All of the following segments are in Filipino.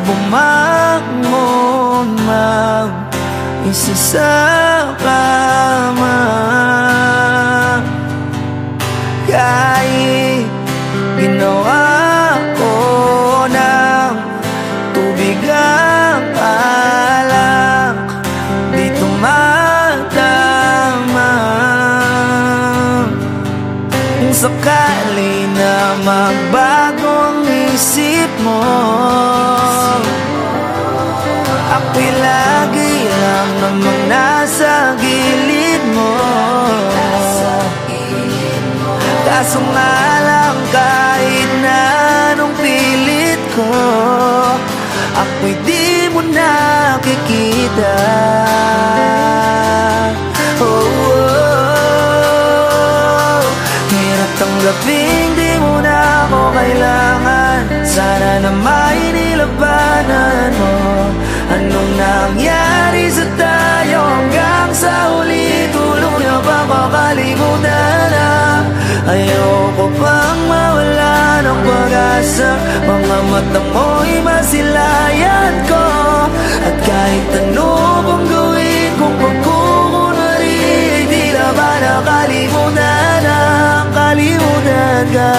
bumangon mag-isa sa kama. Kahit ginawa ko ng tubig ang alak, di tumatama. Kung sakali na magbago ang isip mo, ako'y lagi lang namang nasa gilid mo. Kaso nga lang kahit na anong pilit ko, ako'y di mo nakikita. Hirap tanggapin di mo na ako kailangan. Sana na may nilabanan mo. Anong nangyari sa tayo hanggang sa huli? Tuluyan pa makalimutan na. Ayoko pang mawala ng pag-asa. Mga mata mo'y masilayan ko. At kahit ano pang gawin kung pagkukunwari, di na ba nakalimutan na kalimutan ka?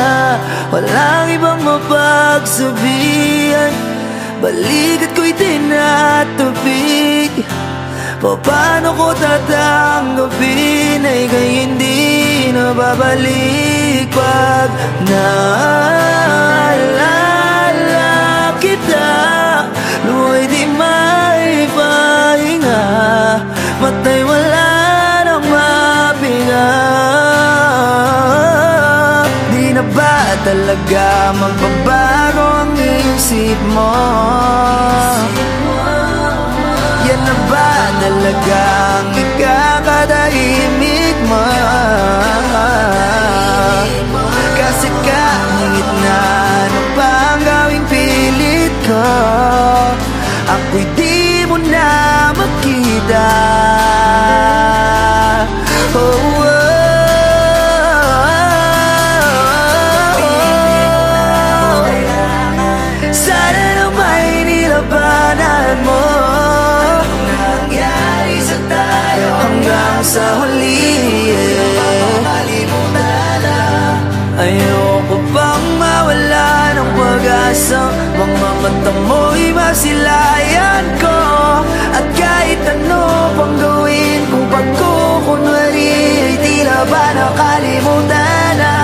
Walang ibang mapagsabihan, balikat ko'y tinatapik. Paano ko tatanggapin ay kay hindi na babalik pag naalala kita? Luwa'y di may pahinga, mata'y wala nang mapinga. Di na ba talaga magbabago ang isip mo? Yan na ba talagang ikakatahimik mo? Kasi kahit na ano pang gawing pilit ko, ako'y di mo na makita. Sana na may nilabanan mo. Hanggang sa huli, ayoko pang mawala ng pag-asa. Mga mata mo'y masilayan ko. At kahit ano pang gawin kung pagkukunwari, di na ba nakalimutan na?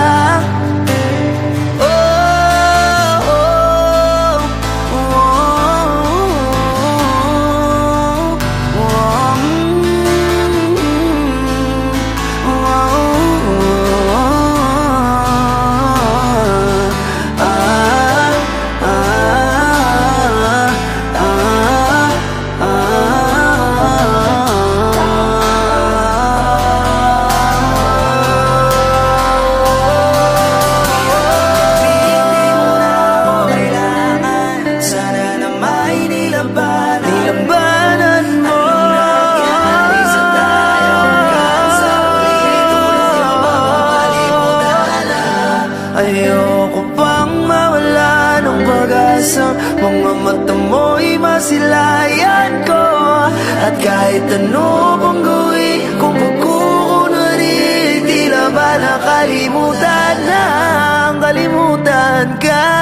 Ayoko pang mawala ng pag-asa. Mga mata mo'y masilayan ko. At kahit ano pang gawin kung pagkukunwari, di na ba nakalimutan na kalimutan ka?